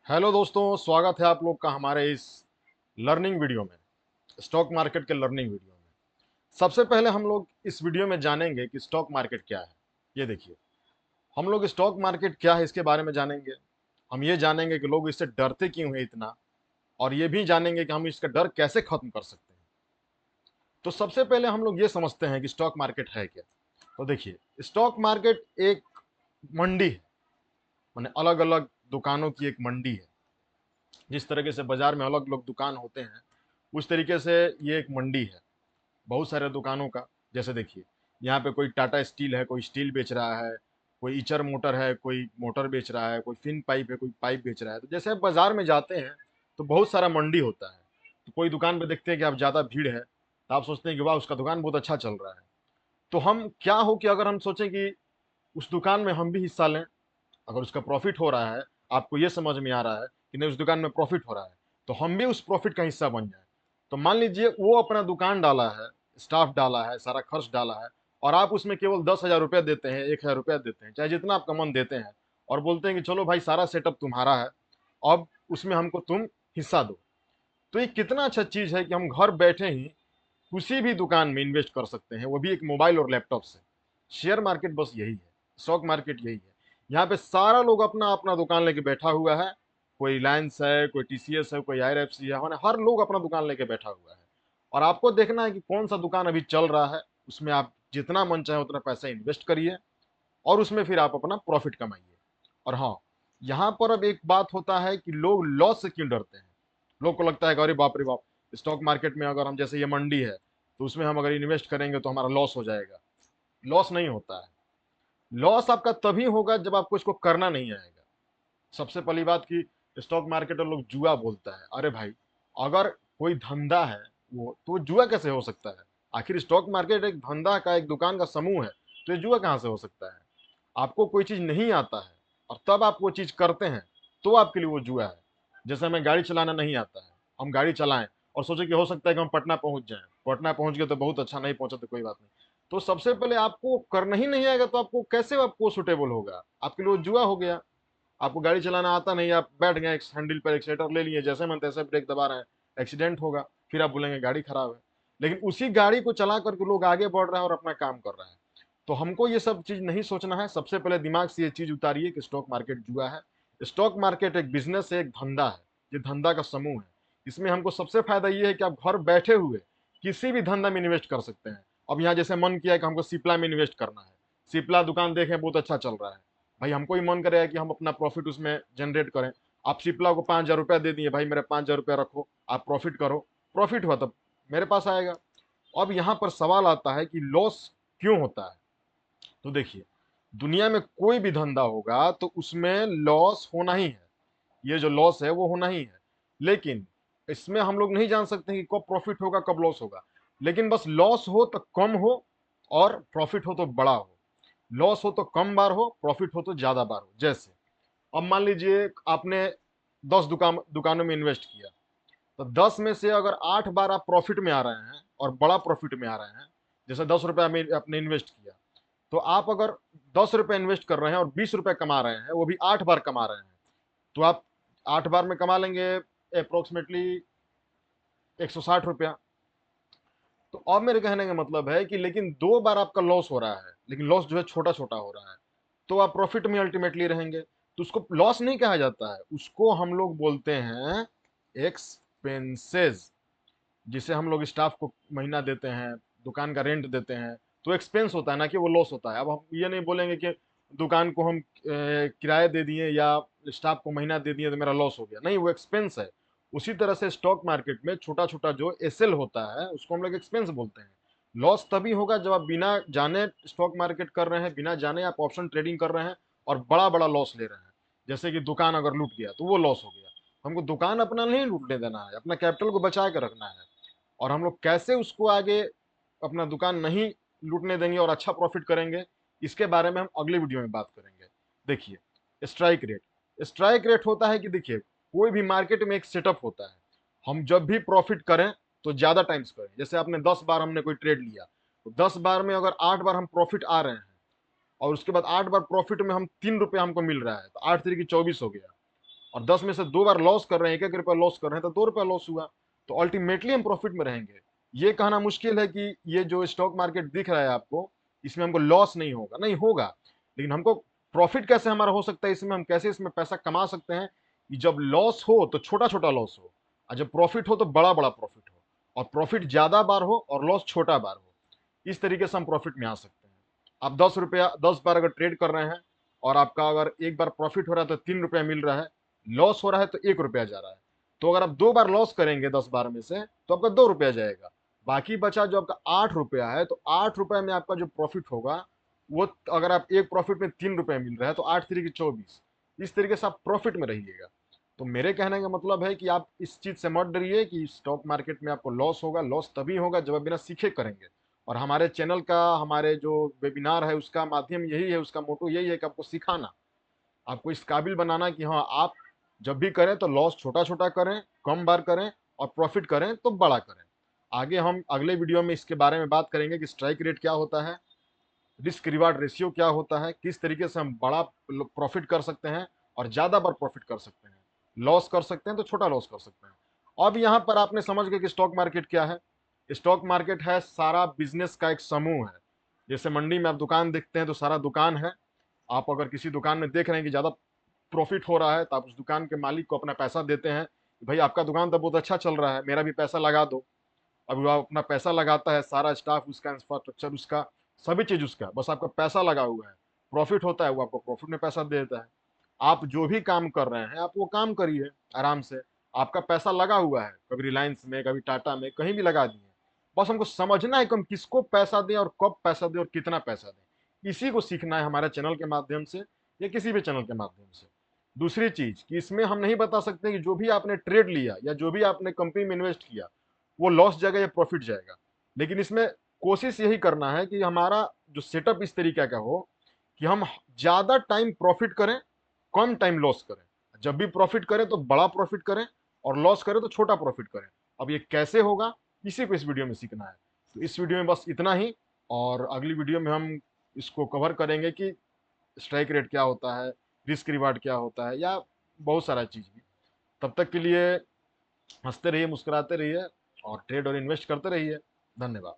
Hello दोस्तों, स्वागत है आप लोग का हमारे इस लर्निंग वीडियो में, स्टॉक मार्केट के लर्निंग वीडियो में। सबसे पहले हम लोग इस वीडियो में जानेंगे कि स्टॉक मार्केट क्या है। ये देखिए, हम लोग स्टॉक मार्केट क्या है इसके बारे में जानेंगे। हम ये जानेंगे कि लोग इससे डरते क्यों हैं इतना, और ये भी जानेंगे कि हम इसका डर कैसे खत्म कर सकते हैं। तो सबसे पहले हम लोग ये समझते हैं कि स्टॉक मार्केट है क्या। तो देखिए, स्टॉक मार्केट एक मंडी है, माने अलग अलग दुकानों की एक मंडी है। जिस तरीके से बाजार में अलग अलग दुकान होते हैं, उस तरीके से ये एक मंडी है बहुत सारे दुकानों का। जैसे देखिए, यहाँ पे कोई टाटा स्टील है, कोई स्टील बेच रहा है, कोई ईचर मोटर है, कोई मोटर बेच रहा है, कोई फिन पाइप है, कोई पाइप बेच रहा है। तो जैसे आप बाजार में जाते हैं तो बहुत सारा मंडी होता है। तो कोई दुकान पे देखते हैं कि आप ज़्यादा भीड़ है, तो आप सोचते हैं कि वाह, उसका दुकान बहुत अच्छा चल रहा है। तो हम क्या हो कि अगर हम सोचें कि उस दुकान में हम भी हिस्सा लें, अगर उसका प्रॉफिट हो रहा है, आपको ये समझ में आ रहा है कि नहीं उस दुकान में प्रॉफिट हो रहा है, तो हम भी उस प्रॉफिट का हिस्सा बन जाए। तो मान लीजिए वो अपना दुकान डाला है, स्टाफ डाला है, सारा खर्च डाला है, और आप उसमें केवल 10,000 रुपया देते हैं, 1,000 रुपया देते हैं, चाहे जितना आपका मन देते हैं, और बोलते हैं कि चलो भाई सारा सेटअप तुम्हारा है, अब उसमें हमको तुम हिस्सा दो। तो ये कितना अच्छा चीज है कि हम घर बैठे ही किसी भी दुकान में इन्वेस्ट कर सकते हैं, वो भी एक मोबाइल और लैपटॉप से। शेयर मार्केट बस यही है, स्टॉक मार्केट यही है। यहाँ पे सारा लोग अपना अपना दुकान लेके बैठा हुआ है। कोई रिलायंस है, कोई टीसीएस है, कोई आईआरएफसी है, माने हर लोग अपना दुकान लेके बैठा हुआ है। और आपको देखना है कि कौन सा दुकान अभी चल रहा है, उसमें आप जितना मन चाहे उतना पैसा इन्वेस्ट करिए, और उसमें फिर आप अपना प्रॉफिट कमाइए। और हाँ, यहाँ पर अब एक बात होता है कि लोग लॉस से क्यों डरते हैं। लोग को लगता है कि अरे बाप रे बाप, स्टॉक मार्केट में अगर हम, जैसे ये मंडी है, तो उसमें हम अगर इन्वेस्ट करेंगे तो हमारा लॉस हो जाएगा। लॉस नहीं होता है। लॉस आपका तभी होगा जब आपको इसको करना नहीं आएगा। सबसे पहली बात की, स्टॉक मार्केट और लोग जुआ बोलता है। अरे भाई, अगर कोई धंधा है वो, तो जुआ कैसे हो सकता है? आखिर स्टॉक मार्केट एक धंधा का, एक दुकान का समूह है, तो ये जुआ कहाँ से हो सकता है? आपको कोई चीज नहीं आता है और तब आप वो चीज करते हैं, तो आपके लिए वो जुआ है। जैसे हमें गाड़ी चलाना नहीं आता है, हम गाड़ी चलाएं और सोचे कि हो सकता है कि हम पटना पहुंच जाएं, पटना पहुंच गए तो बहुत अच्छा, नहीं पहुंचा तो कोई बात नहीं। तो सबसे पहले आपको करना ही नहीं आएगा, तो आपको कैसे आपको सुटेबल होगा? आपके लिए वो जुआ हो गया। आपको गाड़ी चलाना आता नहीं, आप बैठ गए एक हैंडल पर, एक्सीटर ले लिए, जैसे मन तैसे ब्रेक दबा रहे हैं, एक्सीडेंट होगा, फिर आप बोलेंगे गाड़ी खराब है। लेकिन उसी गाड़ी को चला करके लोग आगे बढ़ रहे हैं और अपना काम कर रहे हैं। तो हमको ये सब चीज नहीं सोचना है। सबसे पहले दिमाग से ये चीज उतारिए कि स्टॉक मार्केट जुआ है। स्टॉक मार्केट एक बिजनेस है, एक धंधा है। ये धंधा का समूह है। इसमें हमको सबसे फायदा ये है कि आप घर बैठे हुए किसी भी धंधा में इन्वेस्ट कर सकते हैं। अब यहाँ जैसे मन किया कि हमको सिप्ला में इन्वेस्ट करना है, सिप्ला दुकान देखें बहुत अच्छा चल रहा है, भाई हमको ही मन करेगा कि हम अपना प्रॉफिट उसमें जनरेट करें। आप सिप्ला को 5,000 रुपया दे दिए, भाई मेरे 5,000 रुपया रखो, आप प्रॉफिट करो। प्रॉफिट हुआ तब मेरे पास आएगा। अब यहाँ पर सवाल आता है कि लॉस क्यों होता है। तो देखिए, दुनिया में कोई भी धंधा होगा तो उसमें लॉस होना ही है। ये जो लॉस है वो होना ही है। लेकिन इसमें हम लोग नहीं जान सकते कि कब प्रॉफिट होगा, कब लॉस होगा। लेकिन बस लॉस हो तो कम हो, और प्रॉफिट हो तो बड़ा हो। लॉस हो तो कम बार हो, प्रॉफिट हो तो ज्यादा बार हो। जैसे अब मान लीजिए आपने 10 दुकानों में इन्वेस्ट किया, तो 10 में से अगर 8 बार आप प्रॉफिट में आ रहे हैं और बड़ा प्रॉफिट में आ रहे हैं, जैसे 10 रुपया में आपने इन्वेस्ट किया, तो आप अगर 10 रुपये इन्वेस्ट कर रहे हैं और 20 रुपये कमा रहे हैं, वो भी 8 बार कमा रहे हैं, तो आप 8 बार में कमा लेंगे अप्रोक्सीमेटली 160 रुपया। तो अब मेरे कहने का मतलब है कि लेकिन 2 बार आपका लॉस हो रहा है, लेकिन लॉस जो है छोटा छोटा हो रहा है, तो आप प्रॉफिट में अल्टीमेटली रहेंगे। तो उसको लॉस नहीं कहा जाता है, उसको हम लोग बोलते हैं एक्सपेंसेस। जिसे हम लोग स्टाफ को महीना देते हैं, दुकान का रेंट देते हैं, तो एक्सपेंस होता है ना कि वो लॉस होता है। अब हम ये नहीं बोलेंगे कि दुकान को हम किराया दे दिए या स्टाफ को महीना दे दिए तो मेरा लॉस हो गया, नहीं, वो एक्सपेंस है। उसी तरह से स्टॉक मार्केट में छोटा छोटा जो एसएल होता है उसको हम लोग एक्सपेंस बोलते हैं। लॉस तभी होगा जब आप बिना जाने स्टॉक मार्केट कर रहे हैं, बिना जाने आप ऑप्शन ट्रेडिंग कर रहे हैं और बड़ा बड़ा लॉस ले रहे हैं। जैसे कि दुकान अगर लूट गया तो वो लॉस हो गया। हमको दुकान अपना नहीं लूटने देना है, अपना कैपिटल को बचा के रखना है। और हम लोग कैसे उसको आगे अपना दुकान नहीं लूटने देंगे और अच्छा प्रॉफिट करेंगे, इसके बारे में हम अगले वीडियो में बात करेंगे। देखिए, स्ट्राइक रेट। स्ट्राइक रेट होता है कि देखिए, कोई भी मार्केट में एक सेटअप होता है। हम जब भी प्रॉफिट करें तो ज्यादा टाइम्स करें। जैसे आपने 10 बार हमने कोई ट्रेड लिया, तो 10 बार में अगर 8 बार हम प्रॉफिट आ रहे हैं, और उसके बाद 8 बार प्रॉफिट में हम 3 रुपये हमको मिल रहा है, तो 8 3 की 24 हो गया। और 10 में से 2 बार लॉस कर रहे हैं, 1-1 रुपया लॉस कर रहे हैं, तो 2 रुपया लॉस हुआ, तो अल्टीमेटली हम प्रॉफिट में रहेंगे। ये कहना मुश्किल है कि ये जो स्टॉक मार्केट दिख रहा है आपको, इसमें हमको लॉस नहीं होगा, नहीं होगा, लेकिन हमको प्रॉफिट कैसे हमारा हो सकता है, इसमें हम कैसे इसमें पैसा कमा सकते हैं कि जब लॉस हो तो छोटा छोटा लॉस हो, और जब प्रॉफिट हो तो बड़ा बड़ा प्रॉफिट हो, और प्रॉफिट ज्यादा बार हो और लॉस छोटा बार हो। इस तरीके से हम प्रॉफिट में आ सकते हैं। आप 10 रुपया 10 बार अगर ट्रेड कर रहे हैं और आपका अगर एक बार प्रॉफिट हो रहा है तो 3 रुपया मिल रहा है, लॉस हो रहा है तो 1 रुपया जा रहा है, तो अगर आप 2 बार लॉस करेंगे 10 बार में से तो आपका 2 रुपया जाएगा, बाकी बचा जो आपका 8 रुपया है, तो 8 रुपये में आपका जो प्रॉफिट होगा वो, अगर आप एक प्रॉफिट में 3 रुपये मिल रहा है तो 8 3 24, इस तरीके से आप प्रॉफिट में रहिएगा। तो मेरे कहने का मतलब है कि आप इस चीज से मत डरिए कि स्टॉक मार्केट में आपको लॉस होगा। लॉस तभी होगा जब आप बिना सीखे करेंगे। और हमारे चैनल का, हमारे जो वेबिनार है उसका माध्यम यही है, उसका मोटो यही है कि आपको सिखाना, आपको इस काबिल बनाना कि हाँ आप जब भी करें तो लॉस छोटा छोटा करें, कम बार करें, और प्रॉफिट करें तो बड़ा करें। आगे हम अगले वीडियो में इसके बारे में बात करेंगे कि स्ट्राइक रेट क्या होता है, रिस्क रिवार्ड रेशियो क्या होता है, किस तरीके से हम बड़ा प्रॉफिट कर सकते हैं और ज्यादा बार प्रॉफिट कर सकते हैं, लॉस कर सकते हैं तो छोटा लॉस कर सकते हैं। अब यहाँ पर आपने समझ गए कि स्टॉक मार्केट क्या है। स्टॉक मार्केट है सारा बिजनेस का एक समूह है। जैसे मंडी में आप दुकान देखते हैं तो सारा दुकान है। आप अगर किसी दुकान में देख रहे हैं कि ज्यादा प्रॉफिट हो रहा है तो आप उस दुकान के मालिक को अपना पैसा देते हैं, भाई आपका दुकान तो बहुत अच्छा चल रहा है, मेरा भी पैसा लगा दो। अब वो अपना पैसा लगाता है, सारा स्टाफ उसका, इंफ्रास्ट्रक्चर उसका, सभी चीज उसका, बस आपका पैसा लगा हुआ है। प्रॉफिट होता है वो आपको प्रॉफिट में पैसा दे देता है। आप जो भी काम कर रहे हैं आप वो काम करिए आराम से। आपका पैसा लगा हुआ है, कभी रिलायंस में, कभी टाटा में, कहीं भी लगा दिए। बस हमको समझना है कि हम किसको पैसा दें और कब पैसा दें और कितना पैसा दें। इसी को सीखना है हमारे चैनल के माध्यम से या किसी भी चैनल के माध्यम से। दूसरी चीज कि इसमें हम नहीं बता सकते कि जो भी आपने ट्रेड लिया या जो भी आपने कंपनी में इन्वेस्ट किया वो लॉस जाएगा या प्रॉफिट जाएगा, लेकिन इसमें कोशिश यही करना है कि हमारा जो सेटअप इस तरीके का हो कि हम ज्यादा टाइम प्रॉफिट करें, कम टाइम लॉस करें। जब भी प्रॉफिट करें तो बड़ा प्रॉफिट करें, और लॉस करें तो छोटा प्रॉफिट करें। अब ये कैसे होगा, इसी को इस वीडियो में सीखना है। तो इस वीडियो में बस इतना ही, और अगली वीडियो में हम इसको कवर करेंगे कि स्ट्राइक रेट क्या होता है, रिस्क रिवार्ड क्या होता है, या बहुत सारा चीज भी। तब तक के लिए हंसते रहिए, मुस्कुराते रहिए, और ट्रेड और इन्वेस्ट करते रहिए। धन्यवाद।